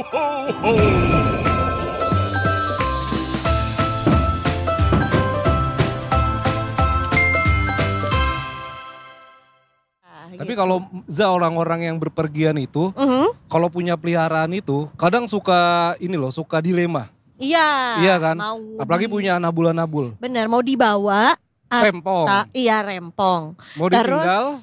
ho, ho. Tapi kalau orang-orang yang berpergian itu, kalau punya peliharaan itu, kadang suka suka dilema. Iya. Iya kan? Apalagi punya anabul-anabul. Bener, mau dibawa. Rempong. Iya, rempong. Mau ditinggal.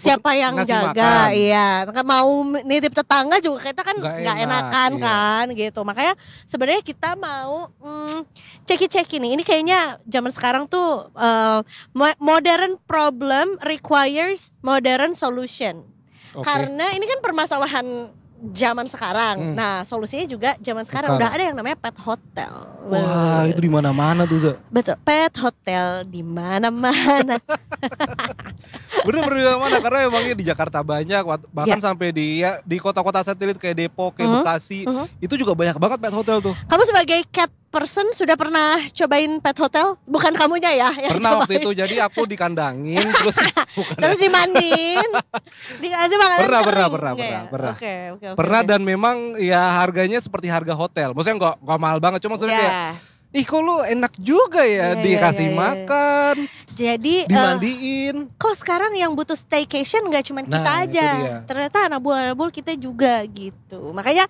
Siapa yang jaga? Makan. Iya, mau nitip tetangga juga kita kan nggak enakan iya. kan gitu. Makanya sebenarnya kita mau cek ini. Ini kayaknya zaman sekarang tuh modern problem requires modern solution. Okay. Karena ini kan permasalahan zaman sekarang. Nah, solusinya juga zaman sekarang. Udah ada yang namanya pet hotel. Wah, itu di mana-mana tuh, Za. Betul, pet hotel di mana-mana. Bener di mana-mana karena emangnya di Jakarta banyak, bahkan sampai di kota-kota satelit kayak Depok, kayak Bekasi, itu juga banyak banget pet hotel tuh. Kamu sebagai cat person sudah pernah cobain pet hotel? Bukan kamunya ya yang pernah cobain. Waktu itu, jadi aku dikandangin terus dimandiin, dikasih makanan pernah. Oke. Pernah dan memang ya harganya seperti harga hotel. Maksudnya nggak mahal banget, cuma maksudnya kayak kok lu enak juga ya, dikasih makan, jadi dimandiin. Kok sekarang yang butuh staycation nggak cuma kita aja, ternyata anabul kita juga gitu. Makanya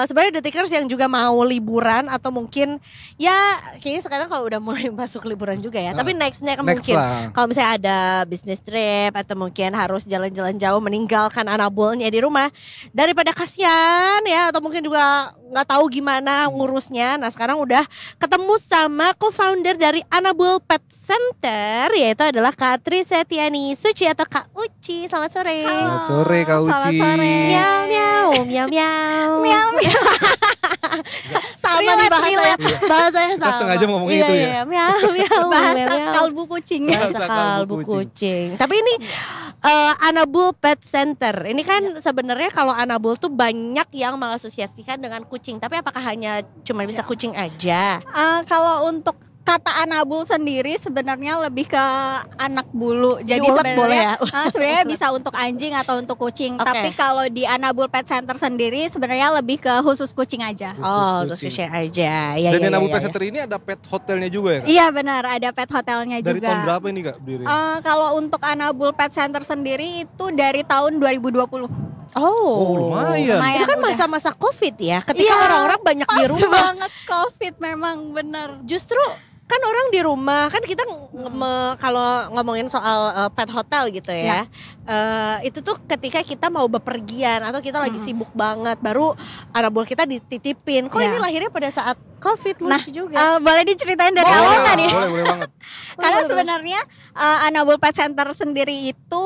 sebenarnya detikers yang juga mau liburan atau mungkin ya kayaknya sekarang kalau udah mulai masuk liburan juga ya. Tapi nextnya kan mungkin kalau misalnya ada business trip atau mungkin harus jalan-jalan jauh meninggalkan anabulnya di rumah, daripada kasihan ya, atau mungkin juga nggak tahu gimana ngurusnya. Nah sekarang udah ketemu sama co-founder dari Anabul Pet Center, yaitu adalah Kak Tri Setiani Suci atau Kak Uci. Selamat sore. Selamat sore Kak Uci. Selamat sore. Miau miau miau miau miau miau. Sama nih bahasanya sama. Kita setengah jam ngomongin itu ya. Miau miau. Bahasa kalbu kucing. Bahasa kalbu kucing. Tapi ini Anabul Pet Center. Ini kan sebenarnya kalau Anabul tuh banyak yang mengasosiasikan dengan kucing. Tapi apakah hanya cuma bisa kucing aja? Kalau untuk kata anabul sendiri sebenarnya lebih ke anak bulu. Jadi sebenarnya sebenarnya bisa untuk anjing atau untuk kucing. Tapi kalau di Anabul Pet Center sendiri sebenarnya lebih ke khusus kucing aja. Khusus kucing aja. Dan Anabul Pet Center ini ada pet hotelnya juga ya, Kak? Iya benar, ada pet hotelnya juga. Dari tahun berapa ini Kak berdiri? Kalau untuk Anabul Pet Center sendiri itu dari tahun 2020. Lumayan. Itu kan masa-masa COVID ya, ketika orang-orang banyak di rumah. Banget COVID memang bener. Justru kan orang di rumah, kan kita kalau ngomongin soal pet hotel gitu ya, itu tuh ketika kita mau bepergian atau kita lagi sibuk banget, baru anabul kita dititipin. Kok ini lahirnya pada saat COVID, lucu juga. Boleh diceritain dari awal nggak nih? Boleh banget. Karena sebenarnya Anabul Pet Center sendiri itu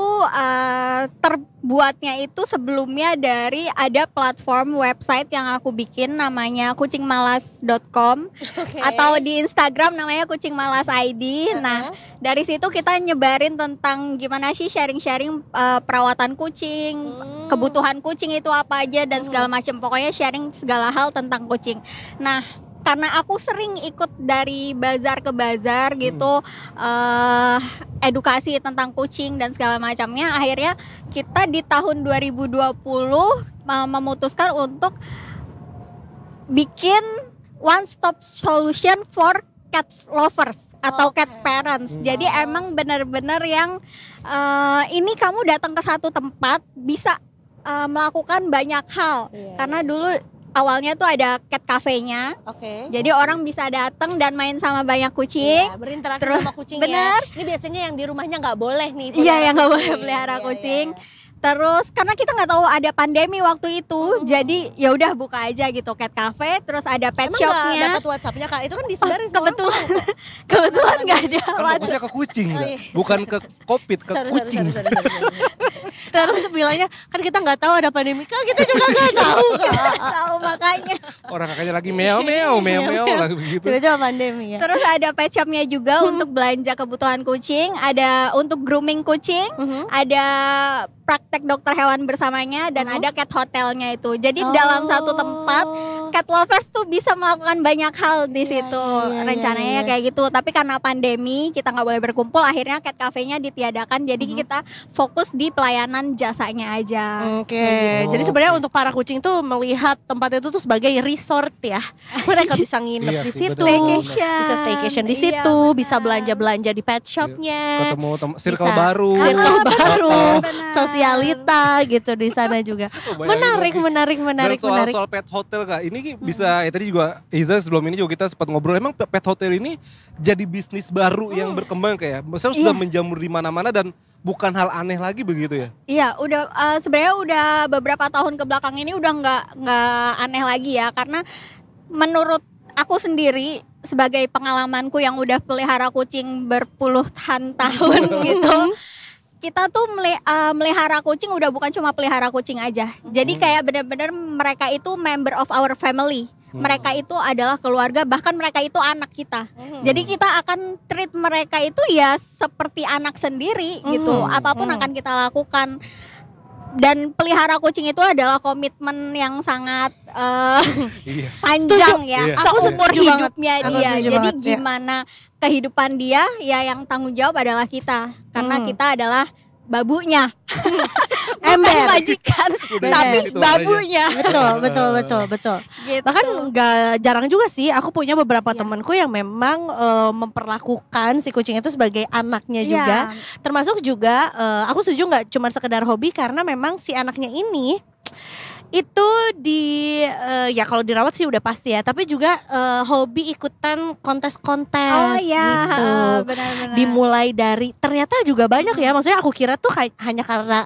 terbuatnya itu sebelumnya dari ada platform website yang aku bikin namanya kucingmalas.com atau di Instagram namanya Kucing Malas ID. Nah, dari situ kita nyebarin tentang gimana sih sharing-sharing perawatan kucing, kebutuhan kucing itu apa aja dan segala macam. Pokoknya sharing segala hal tentang kucing. Nah, karena aku sering ikut dari bazar ke bazar gitu, edukasi tentang kucing dan segala macamnya, akhirnya kita di tahun 2020 memutuskan untuk bikin one stop solution for cat lovers atau cat parents. Jadi emang benar-benar yang ini kamu datang ke satu tempat bisa melakukan banyak hal. Karena dulu awalnya tuh ada cat cafe-nya. Jadi orang bisa datang dan main sama banyak kucing. Berinteraksi sama kucingnya. Bener. Ini biasanya yang di rumahnya nggak boleh nih. Iya, yang nggak boleh pelihara kucing. Terus karena kita nggak tahu ada pandemi waktu itu, jadi ya udah buka aja gitu cat cafe, terus ada pet shopnya. Dapat WhatsApp-nya Kak, itu kan disebarin kebetulan nggak ada. Kan fokusnya ke kucing, bukan ke COVID, ke kucing. Terus bilangnya kan kita nggak tahu ada pandemi, kan kita juga nggak tahu Kak. Tahu makanya. Orang kakaknya lagi meow lagi begitu. Itu pandemi ya. Terus ada pet shopnya juga untuk belanja kebutuhan kucing, ada untuk grooming kucing, ada praktek dokter hewan bersamanya dan ada cat hotelnya itu. Jadi dalam satu tempat cat lovers tuh bisa melakukan banyak hal di situ. Rencananya kayak gitu. Tapi karena pandemi kita nggak boleh berkumpul, akhirnya cat cafe-nya ditiadakan. Jadi kita fokus di pelayanan jasanya aja. Oke. Jadi sebenarnya untuk para kucing tuh melihat tempat itu tuh sebagai resort ya. Mereka bisa nginep di situ, bisa staycation di situ, bisa belanja-belanja di pet shopnya, ketemu circle baru, sosialita gitu di sana juga. Menarik. Dan soal pet hotel Kak, ini bisa ya tadi juga Iza sebelum ini juga kita sempat ngobrol, emang pet hotel ini jadi bisnis baru yang berkembang kayak, maksudnya sudah menjamur di mana-mana dan bukan hal aneh lagi begitu ya? Iya, udah sebenarnya udah beberapa tahun ke belakang ini udah nggak aneh lagi ya, karena menurut aku sendiri sebagai pengalamanku yang udah pelihara kucing berpuluhan tahun gitu. Kita tuh melihara kucing udah bukan cuma pelihara kucing aja. Jadi kayak benar-benar mereka itu member of our family. Mereka itu adalah keluarga, bahkan mereka itu anak kita. Jadi kita akan treat mereka itu ya seperti anak sendiri gitu. Apapun akan kita lakukan. Dan pelihara kucing itu adalah komitmen yang sangat panjang ya. Seumur hidupnya dia. Jadi gimana kehidupan dia ya yang tanggung jawab adalah kita. Karena kita adalah babunya. Bukan majikan, tapi babunya. Betul. Gitu. Bahkan nggak jarang juga sih, aku punya beberapa temanku yang memang memperlakukan si kucing itu sebagai anaknya juga. Termasuk juga aku setuju nggak cuma sekedar hobi, karena memang si anaknya ini itu ya kalau dirawat sih udah pasti ya, tapi juga hobi ikutan kontes-kontes gitu. Benar-benar. Dimulai dari ternyata juga banyak ya, maksudnya aku kira tuh hanya karena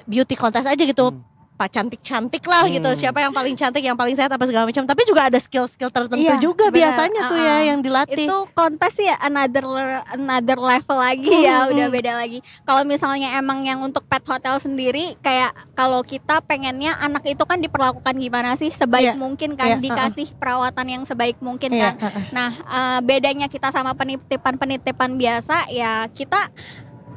beauty kontes aja gitu. Pak cantik-cantik lah gitu, siapa yang paling cantik, yang paling sehat apa segala macam, tapi juga ada skill-skill tertentu juga biasanya tuh ya yang dilatih. Itu kontes ya another level lagi ya, udah beda lagi. Kalau misalnya emang yang untuk pet hotel sendiri, kayak kalau kita pengennya anak itu kan diperlakukan gimana sih, sebaik mungkin kan, dikasih perawatan yang sebaik mungkin kan. Nah bedanya kita sama penitipan biasa ya, kita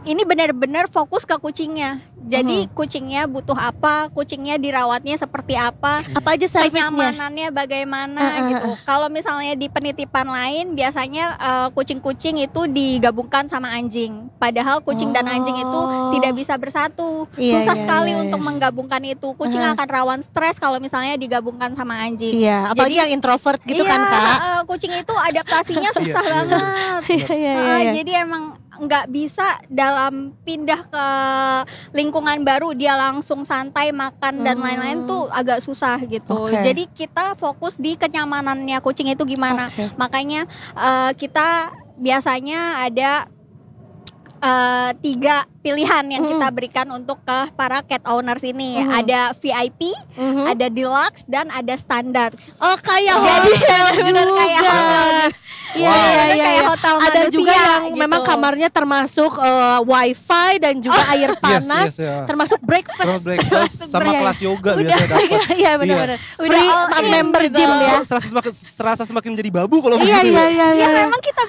ini benar-benar fokus ke kucingnya. Jadi kucingnya butuh apa, kucingnya dirawatnya seperti apa aja servisnya, kenyamanannya bagaimana gitu. Kalau misalnya di penitipan lain biasanya kucing-kucing itu digabungkan sama anjing. Padahal kucing dan anjing itu tidak bisa bersatu. Susah sekali untuk menggabungkan itu. Kucing akan rawan stres kalau misalnya digabungkan sama anjing. Iya, apalagi yang introvert gitu kan Kak. Kucing itu adaptasinya susah banget. Jadi emang nggak bisa dalam pindah ke lingkungan baru dia langsung santai makan dan lain-lain tuh agak susah gitu. Jadi kita fokus di kenyamanannya kucing itu gimana. Makanya kita biasanya ada 3 pilihan yang kita berikan untuk ke para cat owners ini. Ada VIP, ada deluxe, dan ada standar. Oh kayak hotel juga. Iya. Ada juga yang gitu. Memang kamarnya termasuk wifi dan juga air panas, termasuk breakfast sama kelas yoga biasanya dapat. Iya benar-benar. Free member gym ya. Serasa semakin menjadi babu kalau begitu. Iya memang kita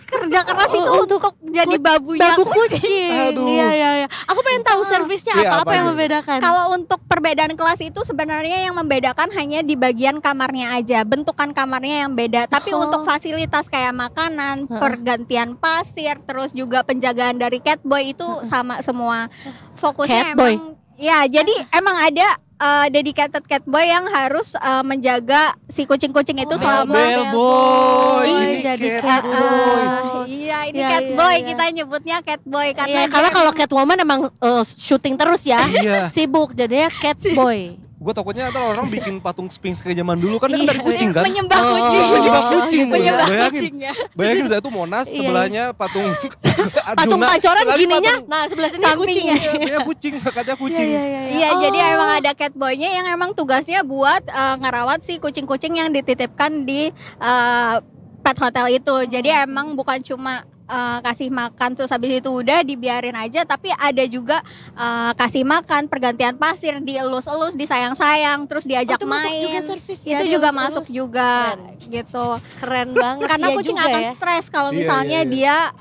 kerja keras itu untuk jadi babunya kucing. Iya. Aku pengen tahu servisnya apa yang membedakan. Kalau untuk perbedaan kelas itu sebenarnya yang membedakan hanya di bagian kamarnya aja, bentukan kamarnya yang beda. Tapi untuk fasilitas kayak makanan, pergantian pasir, terus juga penjagaan dari catboy itu sama semua. Fokusnya catboy. Emang ya, jadi emang ada dedicated catboy yang harus menjaga si kucing-kucing itu selama jadi catboy. Iya, ini catboy kita nyebutnya catboy karena kalau catwoman emang syuting terus ya, sibuk jadinya catboy. Gue takutnya ntar orang bikin patung Sphinx kayak zaman dulu kan dia dari kucing kan? Menyembah kucing. Bayangin saya tuh Monas sebelahnya patung patung pancoran gininya. Nah sebelah sini kucing. Iya kucing, katanya kucing. Iya jadi emang ada catboy-nya yang emang tugasnya buat ngerawat si kucing-kucing yang dititipkan di pet hotel itu. Jadi emang bukan cuma kasih makan terus habis itu udah dibiarin aja, tapi ada juga kasih makan, pergantian pasir, dielus-elus, disayang-sayang, terus diajak main. Itu juga masuk juga gitu. Keren banget. Karena kucing akan stres kalau misalnya dia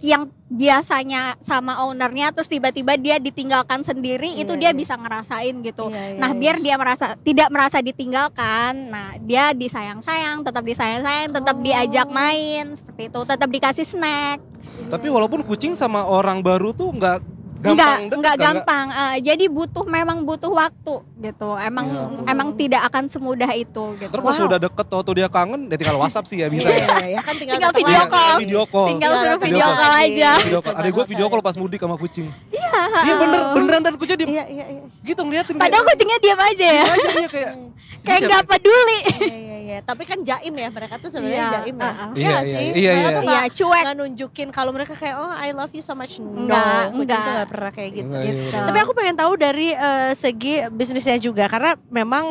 yang biasanya sama ownernya terus tiba-tiba dia ditinggalkan sendiri, itu dia bisa ngerasain gitu. Nah biar dia tidak merasa ditinggalkan, nah dia disayang-sayang, tetap diajak main seperti itu, tetap dikasih snack. Tapi walaupun kucing sama orang baru tuh nggak gampang. Jadi memang butuh waktu gitu. Emang tidak akan semudah itu gitu. Terus pas udah deket atau dia kangen, dia tinggal WhatsApp sih ya bisa. Iya kan tinggal video call. Tinggal suruh video call aja. Ada gue video call pas mudik sama kucing. Iya beneran dan kucing dia gitu ngeliatin. Padahal kucingnya diam aja ya. Kayak nggak peduli. Iya. Tapi kan jaim ya, mereka tuh sebenarnya jaim ya. Iya sih. Iya. Mereka tuh nggak nunjukin kalau mereka kayak I love you so much. Kucing tuh nggak pernah kayak gitu. Tapi aku pengen tahu dari segi bisnisnya juga, karena memang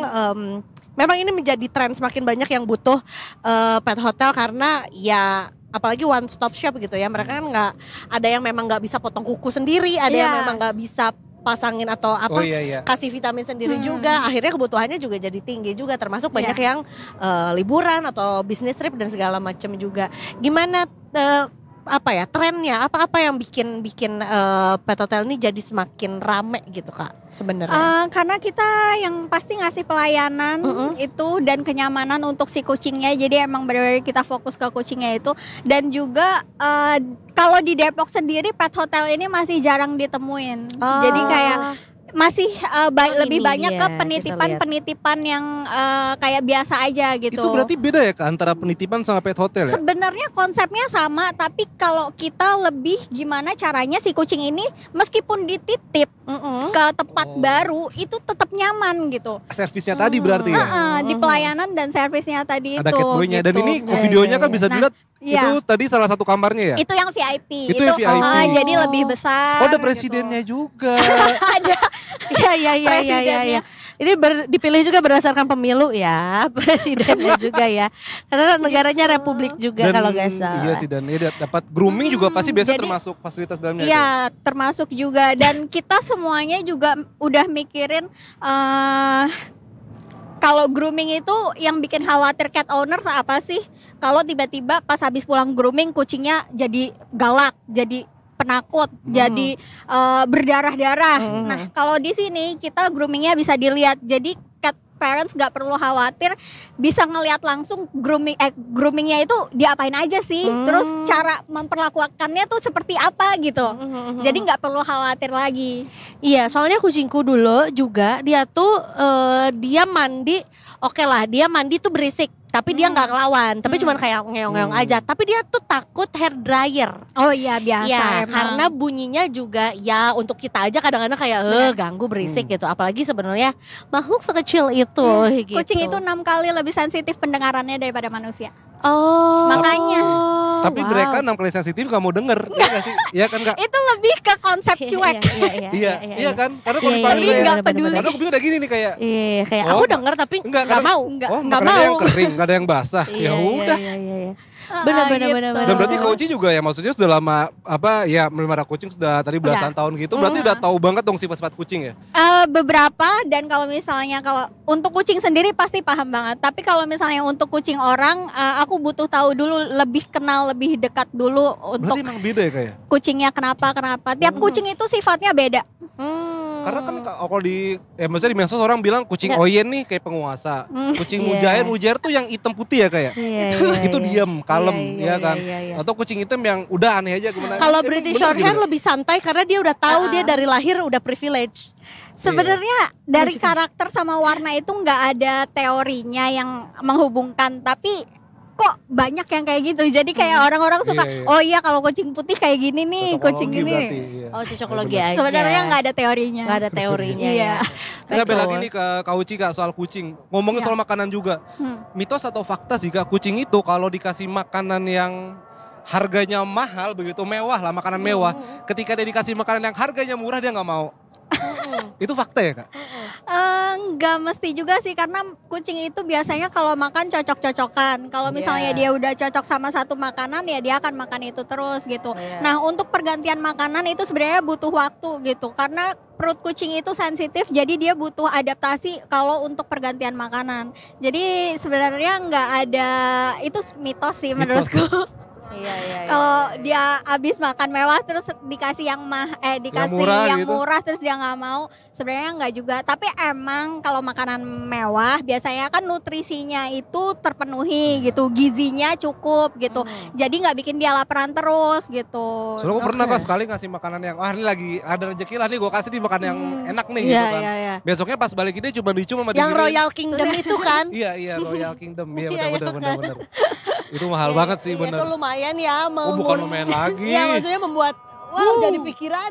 ini menjadi tren, semakin banyak yang butuh pet hotel karena ya apalagi one stop shop gitu ya. Mereka kan nggak ada yang memang nggak bisa potong kuku sendiri, ada yang memang nggak bisa pasangin atau kasih vitamin sendiri juga. Akhirnya kebutuhannya juga jadi tinggi juga, termasuk banyak yang liburan atau bisnis trip dan segala macam juga. Gimana trennya, apa yang bikin pet hotel ini jadi semakin rame gitu Kak sebenarnya? Karena kita yang pasti ngasih pelayanan itu dan kenyamanan untuk si kucingnya, jadi emang benar-benar kita fokus ke kucingnya itu. Dan juga kalau di Depok sendiri pet hotel ini masih jarang ditemuin, jadi kayak masih lebih banyak ke penitipan yang kayak biasa aja gitu. Itu berarti beda ya antara penitipan sama pet hotel ya? Sebenarnya konsepnya sama, tapi kalau kita lebih gimana caranya si kucing ini meskipun dititip ke tempat baru itu tetap nyaman gitu. Servisnya tadi berarti ya? Di pelayanan dan servisnya tadi ada itu. Ada catboy-nya gitu. Dan ini videonya kan bisa dilihat. Itu tadi salah satu kamarnya ya? Itu yang VIP. Itu yang VIP. Jadi lebih besar. Ada presidennya gitu juga. Ada. Iya. Ini dipilih juga berdasarkan pemilu ya, presidennya juga ya. Karena negaranya republik juga kalau nggak salah. Iya sih, dan dia dapat grooming juga pasti biasa termasuk fasilitas dalamnya. Iya, termasuk juga. Dan kita semuanya juga udah mikirin kalau grooming itu yang bikin khawatir cat owner apa sih? Kalau tiba-tiba pas habis pulang grooming kucingnya jadi galak, jadi penakut, jadi berdarah-darah. Nah, kalau di sini kita groomingnya bisa dilihat. Jadi cat parents nggak perlu khawatir, bisa ngelihat langsung groomingnya itu diapain aja sih, terus cara memperlakukannya tuh seperti apa gitu. Jadi nggak perlu khawatir lagi. Iya, soalnya kucingku dulu juga dia tuh dia mandi, dia mandi tuh berisik. Tapi dia nggak ngelawan, tapi cuman kayak ngeong-ngeong aja. Tapi dia tuh takut hair dryer. Oh iya, biasa. Ya, karena bunyinya juga ya untuk kita aja kadang-kadang kayak ganggu, berisik gitu. Apalagi sebenarnya makhluk sekecil itu. Gitu. Kucing itu 6 kali lebih sensitif pendengarannya daripada manusia. Oh, makanya. Tapi mereka 6 kali sensitif gak mau denger. Iya gak sih? Iya kan Kak? Itu lebih ke konsep cuek. Iya kan? Karena kalau dipanggil gak peduli. Karena aku udah gini nih kayak. Iya, kayak aku denger tapi gak mau. Gak mau. Ada yang kering, gak ada yang basah. Ya udah. Benar. Dan berarti Kauci juga ya, maksudnya sudah lama melihara kucing sudah tadi belasan tahun gitu. Berarti udah tahu banget dong sifat-sifat kucing ya? Beberapa, dan kalau misalnya kalau untuk kucing sendiri pasti paham banget. Tapi kalau misalnya untuk kucing orang, aku butuh tahu dulu, lebih kenal, lebih dekat dulu untuk. Berarti emang beda ya kayak? Kucingnya kenapa? Tiap kucing itu sifatnya beda. Karena kan kalau maksudnya di medsos orang bilang kucing Oyen nih kayak penguasa. Kucing Mujair tuh yang hitam putih ya kayak. Itu diam, kalem ya kan. Atau kucing hitam yang udah aneh aja gimana. Kalau British Shorthair lebih santai karena dia udah tahu dia dari lahir udah privilege. Sebenarnya dari karakter sama warna itu nggak ada teorinya yang menghubungkan, tapi kok banyak yang kayak gitu. Jadi kayak orang-orang suka oh iya kalau kucing putih kayak gini nih, kucing gini. Berarti, Oh, cocokologi aja. Sebenarnya nggak ada teorinya. Nggak ada teorinya. Iya. Kita balik lagi nih ke Kauci Kak soal kucing. Ngomongin soal makanan juga. Mitos atau fakta sih Kak, kucing itu kalau dikasih makanan yang harganya mahal begitu, mewah lah, makanan mewah. Ketika dia dikasih makanan yang harganya murah dia nggak mau. Itu fakta ya Kak? Nggak mesti juga sih, karena kucing itu biasanya kalau makan cocok-cocokan. Kalau misalnya dia udah cocok sama satu makanan ya dia akan makan itu terus gitu. Nah untuk pergantian makanan itu sebenarnya butuh waktu gitu, karena perut kucing itu sensitif, jadi dia butuh adaptasi kalau untuk pergantian makanan. Jadi sebenarnya nggak ada, itu mitos sih menurutku. Kalau dia habis makan mewah terus dikasih yang murah terus dia nggak mau, sebenarnya nggak juga. Tapi emang kalau makanan mewah biasanya kan nutrisinya itu terpenuhi gitu, gizinya cukup gitu. Jadi nggak bikin dia laparan terus gitu. Soalnya gue pernah kok sekali ngasih makanan yang ini lagi ada rezeki lah nih, gue kasih di makan yang enak nih gitu kan. Besoknya pas balik ini cuma dicium sama yang Royal Kingdom itu kan. Iya Royal Kingdom. Iya benar. Itu mahal banget sih benar. Itu lumayan ya. Bukan lumayan lagi. Iya maksudnya membuat jadi pikiran.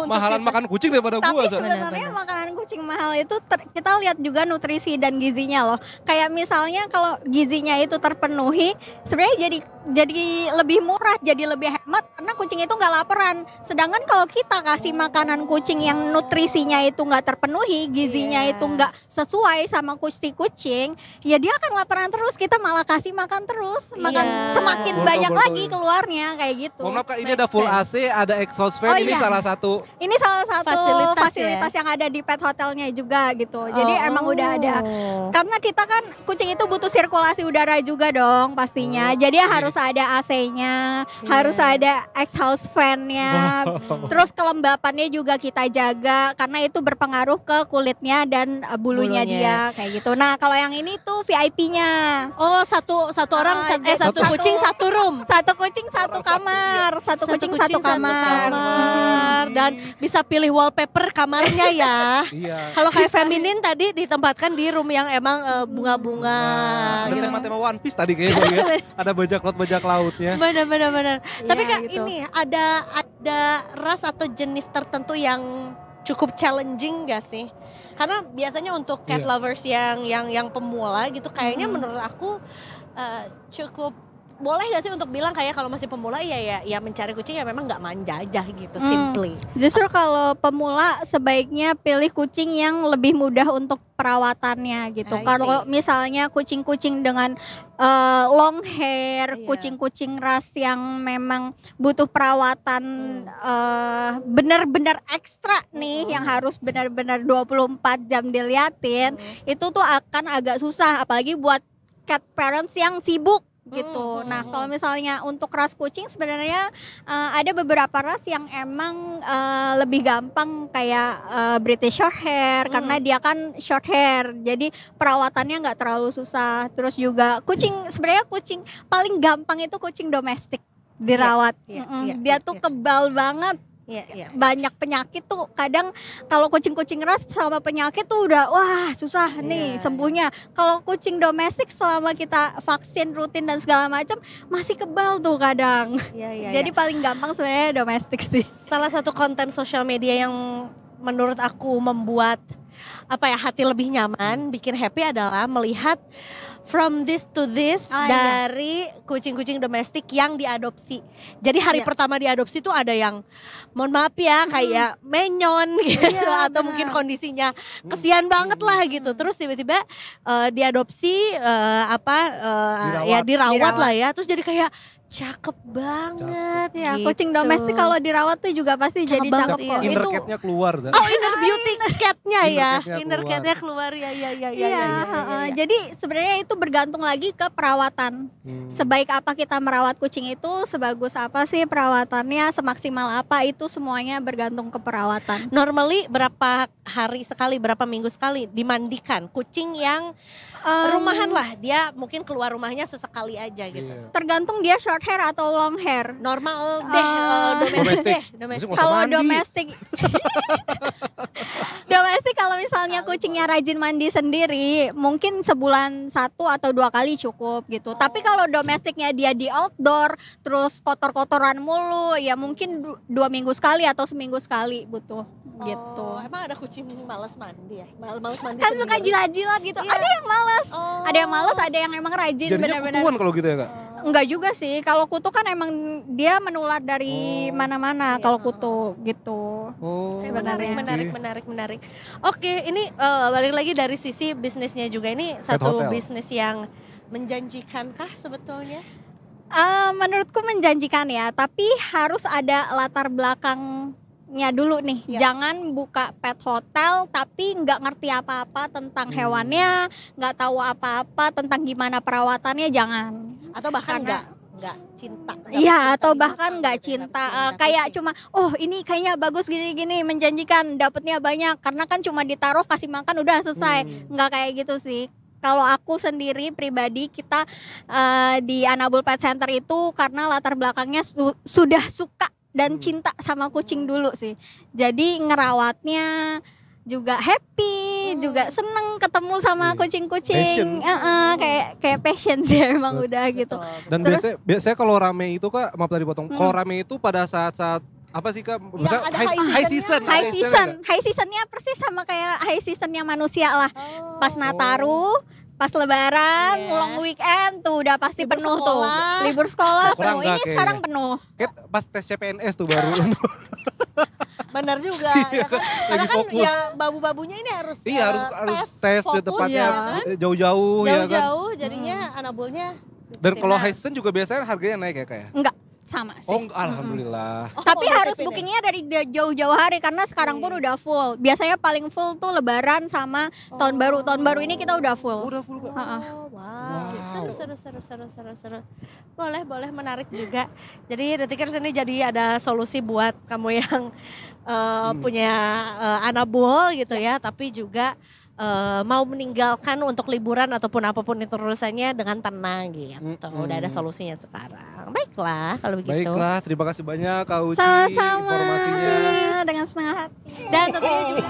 Mahalan makan kucing daripada gua. Tapi sebenarnya makanan kucing mahal itu kita lihat juga nutrisi dan gizinya loh. Kayak misalnya kalau gizinya itu terpenuhi, sebenarnya jadi lebih murah, jadi lebih hemat karena kucing itu nggak laparan. Sedangkan kalau kita kasih makanan kucing yang nutrisinya itu nggak terpenuhi, gizinya itu nggak sesuai sama kucing, ya dia akan laparan terus. Kita malah kasih makan terus, semakin banyak lagi keluarnya kayak gitu. Mohon maaf Kak, ini ada full AC, ada exhaust fan, ini salah satu fasilitas yang ada di pet hotelnya juga gitu. Jadi emang udah ada. Karena kita kan kucing itu butuh sirkulasi udara juga dong pastinya. Jadi harus ada AC-nya, harus ada exhaust fan-nya. Terus kelembapannya juga kita jaga karena itu berpengaruh ke kulitnya dan bulunya dia kayak gitu. Nah, kalau yang ini tuh VIP-nya. Oh, satu orang satu kucing satu room. Satu kucing satu kamar, satu kucing satu kamar. Dan bisa pilih wallpaper kamarnya ya. Kalau kayak feminin tadi ditempatkan di room yang emang bunga-bunga. Ada tema-tema One Piece tadi kayaknya. Ada bajak lautnya. Benar. Tapi Kak gitu. Ini ada ras atau jenis tertentu yang cukup challenging gak sih? Karena biasanya untuk cat lovers yang pemula gitu kayaknya menurut aku cukup boleh gak sih untuk bilang kayak kalau masih pemula ya mencari kucing ya memang gak manja aja gitu, simply. Justru kalau pemula sebaiknya pilih kucing yang lebih mudah untuk perawatannya gitu. Kalau misalnya kucing-kucing dengan long hair, kucing-kucing ras yang memang butuh perawatan benar-benar ekstra nih, yang harus benar-benar 24 jam diliatin, itu tuh akan agak susah apalagi buat cat parents yang sibuk gitu. Nah, kalau misalnya untuk ras kucing sebenarnya ada beberapa ras yang emang lebih gampang kayak British Shorthair karena dia kan short hair. Jadi perawatannya nggak terlalu susah. Terus juga sebenarnya kucing paling gampang itu kucing domestik dirawat. Dia tuh kebal banget. Banyak penyakit tuh kadang kalau kucing-kucing ras sama penyakit tuh udah susah nih sembuhnya. Kalau kucing domestik selama kita vaksin rutin dan segala macam masih kebal tuh kadang. Jadi paling gampang sebenarnya domestik sih. Salah satu konten sosial media yang menurut aku membuat hati lebih nyaman, bikin happy adalah melihat from this to this dari kucing-kucing domestik yang diadopsi. Jadi hari pertama diadopsi tuh ada yang mohon maaf ya kayak menyon gitu atau mungkin kondisinya kesian banget lah gitu. Terus tiba-tiba diadopsi dirawat lah ya. Terus jadi kayak cakep banget ya gitu. Kucing domestik kalau dirawat tuh juga pasti jadi cakep kok. Inner cat-nya keluar. Inner beauty cat-nya ya. Inner cat-nya keluar ya. Jadi sebenarnya itu bergantung lagi ke perawatan. Sebaik apa kita merawat kucing itu, sebagus apa sih perawatannya, semaksimal apa, itu semuanya bergantung ke perawatan. Normally berapa hari sekali, berapa minggu sekali dimandikan kucing yang rumahan lah, dia mungkin keluar rumahnya sesekali aja gitu. Tergantung dia short hair atau long hair. Normal deh, domestik. Kalau domestik domestik kalau misalnya kucingnya rajin mandi sendiri, mungkin sebulan 1 atau 2 kali cukup gitu. Tapi kalau domestiknya dia di outdoor, terus kotor-kotoran mulu, ya mungkin 2 minggu sekali atau seminggu sekali butuh gitu. Emang ada kucing males mandi ya? Males mandi kan suka jilat-jilat gitu. Ada yang males, ada yang males, ada yang emang rajin. Jadinya kutuan kalau gitu ya Kak? Enggak juga sih, kalau kutu kan emang dia menular dari mana-mana kalau kutu gitu. Sebenarnya menarik. Oke, ini balik lagi dari sisi bisnisnya juga, ini satu bisnis yang menjanjikan kah sebetulnya? Menurutku menjanjikan ya, tapi harus ada latar belakangnya dulu nih. Jangan buka pet hotel tapi nggak ngerti apa-apa tentang hewannya, nggak tahu apa-apa tentang gimana perawatannya, jangan. Atau bahkan nggak nggak cinta. Iya, atau bahkan nggak cinta, kayak cuma ini kayaknya bagus gini-gini, menjanjikan, dapatnya banyak karena kan cuma ditaruh kasih makan udah selesai. Nggak kayak gitu sih. Kalau aku sendiri pribadi, kita di Anabul Pet Center itu karena latar belakangnya sudah suka dan cinta sama kucing dulu sih. Jadi ngerawatnya juga happy, juga seneng ketemu sama kucing-kucing. Kayak passion sih emang udah gitu. Dan biasanya kalau rame itu Kak, maaf tadi potong. Kalau rame itu pada saat-saat apa sih Kak? Misalnya high season. High seasonnya persis sama kayak high seasonnya manusia lah. Pas Nataru, pas Lebaran, long weekend tuh udah pasti libur penuh sekolah. tuh. Libur sekolah penuh. Ini kayaknya. sekarang penuh. Kayak pas tes CPNS tuh baru. Benar juga ya kan. Karena kan ya babu-babunya ini harus tes di tempatnya jauh-jauh ya kan. Jauh-jauh jadinya Anabulnya. Dan kalau high season juga biasanya harganya naik ya kayak? Enggak, sama sih. Alhamdulillah. Tapi harus bookingnya dari jauh-jauh hari karena sekarang pun udah full. Biasanya paling full tuh Lebaran sama tahun baru. Tahun baru ini kita udah full. Udah full Kak. Wow. Seru. Boleh menarik juga. Jadi Detikers ini jadi ada solusi buat kamu yang punya Anabul gitu ya, tapi juga mau meninggalkan untuk liburan ataupun apapun itu urusannya dengan tenang gitu. Udah ada solusinya sekarang. Baiklah kalau begitu. Baiklah, terima kasih banyak Kak Uci Sama-sama. informasinya. Dengan senang hati. Dan tentunya juga